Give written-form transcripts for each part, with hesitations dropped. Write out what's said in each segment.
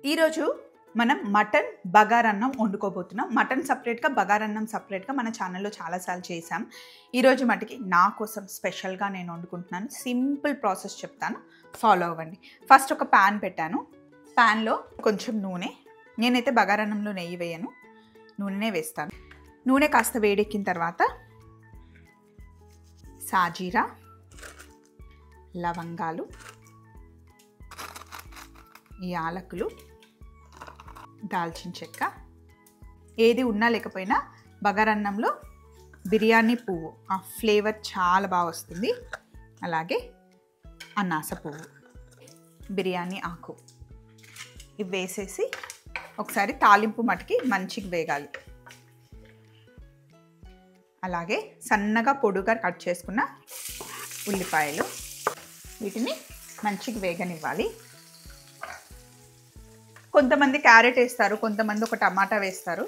ఈరోజు మనం mutton బగారన్నం వండుకోబోతున్నాం. Mutton సపరేట్గా, బగారన్నం సపరేట్గా మన ఛానల్లో చాలాసార్లు చేసాం. ఈరోజు మటుకి నా కోసం స్పెషల్గా నేను వండుకుంటున్నాను. సింపుల్ ప్రాసెస్ చెప్తాను, ఫాలో అవ్వండి. ఫస్ట్ ఒక ప్యాన్ పెట్టాను. ప్యాన్లో కొంచెం నూనె, నేనైతే బగారన్నంలో నెయ్యి వేయను, నూనెనే వేస్తాను. నూనె కాస్త వేడెక్కిన తర్వాత సాజీరా, లవంగాలు, యాలకులు, దాల్చిన చెక్క, ఏది ఉన్నా లేకపోయినా బగారన్నంలో బిర్యానీ పువ్వు ఆ ఫ్లేవర్ చాలా బాగా వస్తుంది. అలాగే అనాస పువ్వు, బిర్యానీ ఆకు, ఇవి వేసేసి ఒకసారి తాలింపు మటుకి మంచిగా వేగాలి. అలాగే సన్నగా పొడుగా కట్ చేసుకున్న ఉల్లిపాయలు, వీటిని మంచిగా వేగనివ్వాలి. కొంతమంది క్యారెట్ వేస్తారు, కొంతమంది ఒక టమాటా వేస్తారు.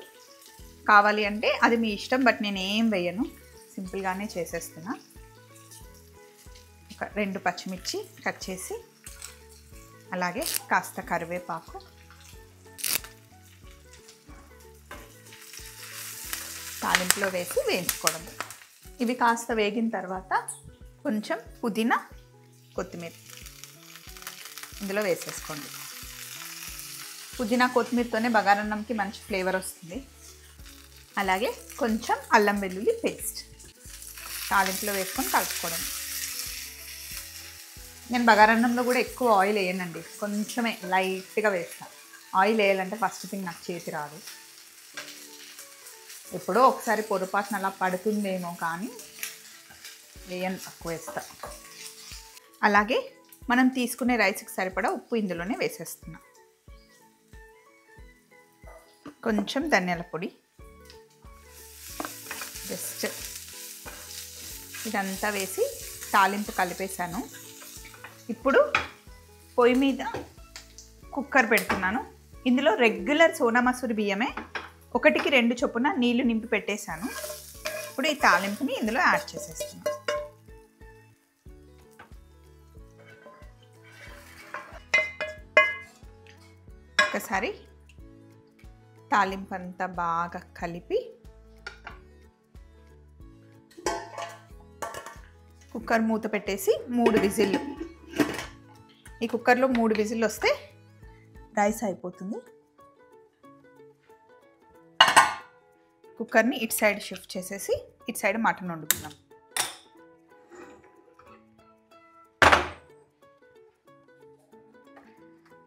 కావాలి అంటే అది మీ ఇష్టం, బట్ నేను ఏం వేయను, సింపుల్గానే చేసేస్తున్నా. ఒక 2 పచ్చిమిర్చి కట్ చేసి, అలాగే కాస్త కరివేపాకు, తాలింపులో వేసి వేయించుకోవడం. ఇవి కాస్త వేగిన తర్వాత కొంచెం పుదీనా, కొత్తిమీర ఇందులో వేసేసుకోండి. పుదీనా కొత్తిమీరతోనే బగారన్నంకి మంచి ఫ్లేవర్ వస్తుంది. అలాగే కొంచెం అల్లం వెల్లుల్లి పేస్ట్ తాలింపులో వేసుకొని కలుపుకోవడం. నేను బగారన్నంలో కూడా ఎక్కువ ఆయిల్ వేయనండి, కొంచెమే లైట్గా వేస్తాను. ఆయిల్ వేయాలంటే ఫస్ట్ థింగ్ నాకు చేతి రాదు. ఎప్పుడో ఒకసారి పొరపాటున అలా పడుతుందేమో, కానీ వేయను, తక్కువ వేస్తా. అలాగే మనం తీసుకునే రైస్కి సరిపడా ఉప్పు ఇందులోనే వేసేస్తున్నా. కొంచెం ధనియాల పొడి, జస్ట్ ఇదంతా వేసి తాలింపు కలిపేసాను. ఇప్పుడు పొయ్యి మీద కుక్కర్ పెడుతున్నాను. ఇందులో రెగ్యులర్ సోనా మసూరి బియ్యమే 1కి 2 చొప్పున నీళ్లు నింపి పెట్టేశాను. ఇప్పుడు ఈ తాలింపుని ఇందులో యాడ్ చేసేస్తున్నాను. ఒకసారి తాలింపు అంతా బాగా కలిపి కుక్కర్ మూత పెట్టేసి 3 విజిల్లు. ఈ కుక్కర్లో 3 విజిల్లు వస్తే రైస్ అయిపోతుంది. కుక్కర్ని ఇటు సైడ్ షిఫ్ట్ చేసేసి ఇటు సైడ్ మటన్ వండుకుందాం.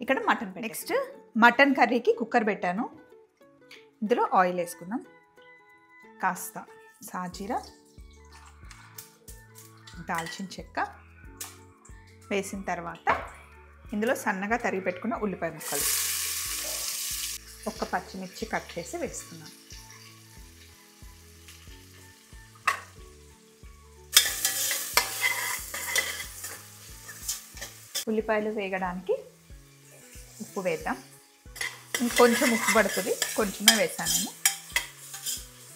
ఇక్కడ మటన్, నెక్స్ట్ మటన్ కర్రీకి కుక్కర్ పెట్టాను. ఇందులో ఆయిల్ వేసుకుందాం. కాస్త సాజీరా, దాల్చిన చెక్క వేసిన తర్వాత ఇందులో సన్నగా తరిగి పెట్టుకున్న ఉల్లిపాయ ముక్కలు, ఒక పచ్చిమిర్చి కట్ చేసి వేస్తున్నాం. ఉల్లిపాయలు వేగడానికి ఉప్పు వేద్దాం. ఇంకొంచెం ఉప్పు పడుతుంది, కొంచెమే వేసాను నేను.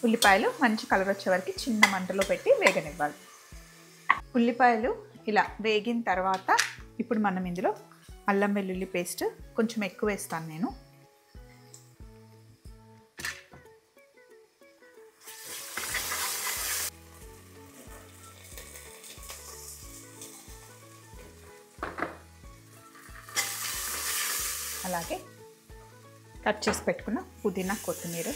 ఉల్లిపాయలు మంచి కలర్ వచ్చే వరకు చిన్న మంటలో పెట్టి వేగనివ్వాలి. ఉల్లిపాయలు ఇలా వేగిన తర్వాత ఇప్పుడు మనం ఇందులో అల్లం వెల్లుల్లి పేస్ట్ కొంచెం ఎక్కువ వేస్తాను నేను. అలాగే కట్ చేసి పెట్టుకున్న పుదీనా, కొత్తిమీర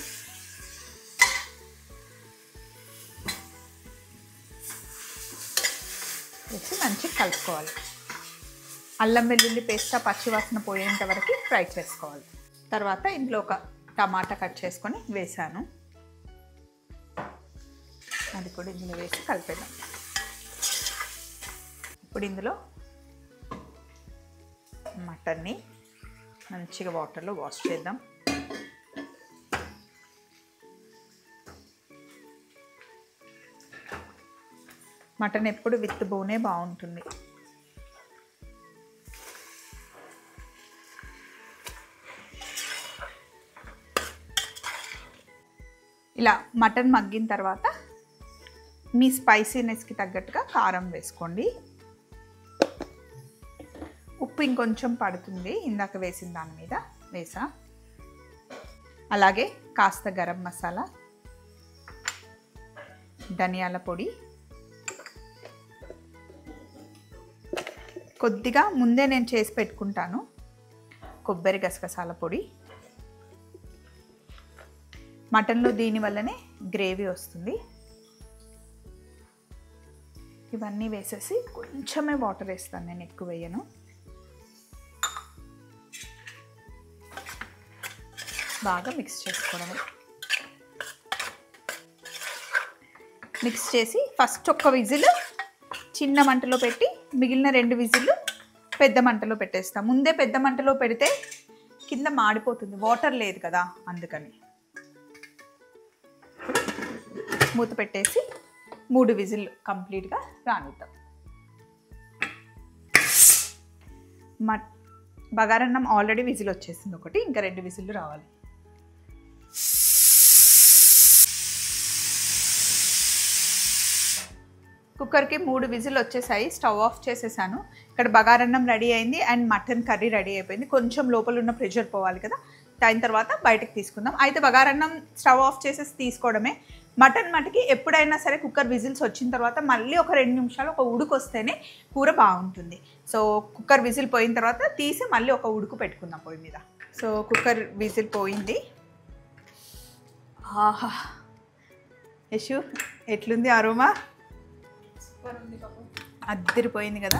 వేసి మంచిగా కలుపుకోవాలి. అల్లం వెల్లుల్లి పేస్ట్ పచ్చివాసన పోయేంత వరకు ఫ్రై చేసుకోవాలి. తర్వాత ఇందులో ఒక టమాటా కట్ చేసుకొని వేసాను, అది కూడా ఇందులో వేసి కలిపేద్దాం. ఇప్పుడు ఇందులో మటన్ని మంచిగా వాటర్లో వాష్ చేద్దాం. మటన్ ఎప్పుడు విత్ బోనే బాగుంటుంది. ఇలా మటన్ మగ్గిన తర్వాత మీ స్పైసీనెస్కి తగ్గట్టుగా కారం వేసుకోండి. ఉప్పు ఇంకొంచెం పడుతుంది ఇందాక వేసిన దాని మీద. వేసా. అలాగే కాస్త గరం మసాలా, ధనియాల పొడి, కొద్దిగా ముందే నేను చేసి పెట్టుకుంటాను కొబ్బరి గసగసాల పొడి. మటన్లో దీనివల్లనే గ్రేవీ వస్తుంది. ఇవన్నీ వేసేసి కొంచెమే వాటర్ వేస్తాను, నేను ఎక్కువ వేయను. బాగా మిక్స్ చేసుకోవడమే. మిక్స్ చేసి ఫస్ట్ ఒక్క విజిల్ చిన్న మంటలో పెట్టి మిగిలిన 2 విజిల్లు పెద్ద మంటలో పెట్టేస్తాం. ముందే పెద్ద మంటలో పెడితే కింద మాడిపోతుంది, వాటర్ లేదు కదా, అందుకని. మూత పెట్టేసి 3 విజిల్లు కంప్లీట్గా రానిద్దాం. బగారన్నం ఆల్రెడీ విజిల్ వచ్చేసింది ఒకటి, ఇంకా 2 విజిల్లు రావాలి. కుక్కర్కి 3 విజిల్ వచ్చేసాయి. స్టవ్ ఆఫ్ చేసేసాను. ఇక్కడ బగారన్నం రెడీ అయింది అండ్ మటన్ కర్రీ రెడీ అయిపోయింది. కొంచెం లోపల ఉన్న ప్రెషర్ పోవాలి కదా, అయిన తర్వాత బయటకు తీసుకుందాం. అయితే బగారన్నం స్టవ్ ఆఫ్ చేసేసి తీసుకోవడమే. మటన్ మటుకి ఎప్పుడైనా సరే కుక్కర్ విజిల్స్ వచ్చిన తర్వాత మళ్ళీ ఒక 2 నిమిషాలు ఒక ఉడుకు వస్తేనే కూర బాగుంటుంది. సో కుక్కర్ విజిల్ పోయిన తర్వాత తీసి మళ్ళీ ఒక ఉడుకు పెట్టుకుందాం పొయ్యి మీద. సో కుక్కర్ విజిల్ పోయింది. ఆహా యశు, ఎట్లుంది అరోమా? అద్దరిపోయింది కదా.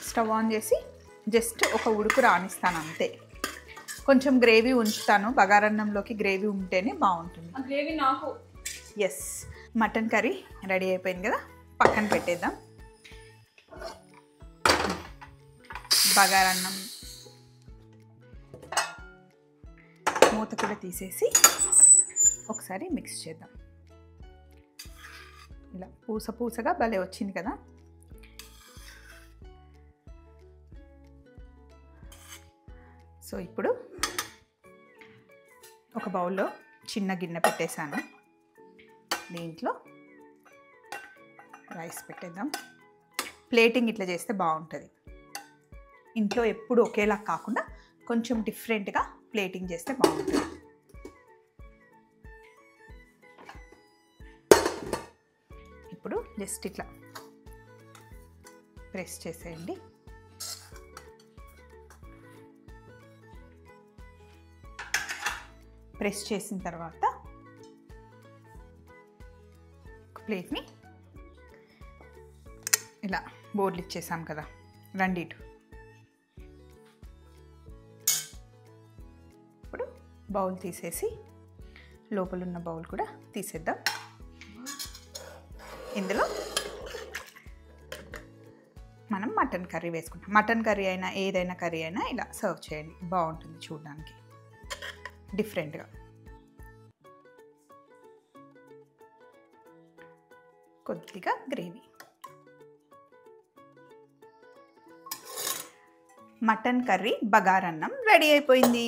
స్టవ్ ఆన్ చేసి జస్ట్ ఒక ఉడుకు రానిస్తాను అంతే. కొంచెం గ్రేవీ ఉంచుతాను, బగారన్నంలోకి గ్రేవీ ఉంటేనే బాగుంటుంది. గ్రేవీ నాకు. ఎస్, మటన్ కర్రీ రెడీ అయిపోయింది కదా, పక్కన పెట్టేద్దాం. బగారన్నం మూత కూడా తీసేసి ఒకసారి మిక్స్ చేద్దాం. ఇలా పూస పూసగా భలే వచ్చింది కదా. సో ఇప్పుడు ఒక బౌల్లో చిన్న గిన్నె పెట్టేశాను, దీంట్లో రైస్ పెట్టేద్దాం. ప్లేటింగ్ ఇట్లా చేస్తే బాగుంటుంది. ఇంట్లో ఎప్పుడు ఒకేలా కాకుండా కొంచెం డిఫరెంట్గా ప్లేటింగ్ చేస్తే బాగుంటుంది. ఇప్పుడు జస్ట్ ఇట్లా ప్రెస్ చేసేయండి. ప్రెస్ చేసిన తర్వాత ప్లేట్ని ఇలా బోర్డులు ఇచ్చేసాం కదా, రండి. ఇప్పుడు బౌల్ తీసేసి లోపల ఉన్న బౌల్ కూడా తీసేద్దాం. ఇందులో మనం మటన్ కర్రీ వేసుకుంటాం. మటన్ కర్రీ అయినా ఏదైనా కర్రీ అయినా ఇలా సర్వ్ చేయండి, బాగుంటుంది చూడడానికి డిఫరెంట్గా. కొద్దిగా గ్రేవీ. మటన్ కర్రీ బగారన్నం రెడీ అయిపోయింది.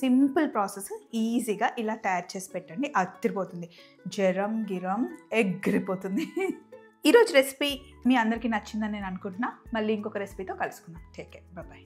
సింపుల్ ప్రాసెస్, ఈజీగా ఇలా తయారు చేసి పెట్టండి, అదిరిపోతుంది. జ్వరం గిరం ఎగిరిపోతుంది. ఈరోజు రెసిపీ మీ అందరికీ నచ్చిందని నేను అనుకుంటున్నా. మళ్ళీ ఇంకొక రెసిపీతో కలుసుకుందాం. Take care, bye.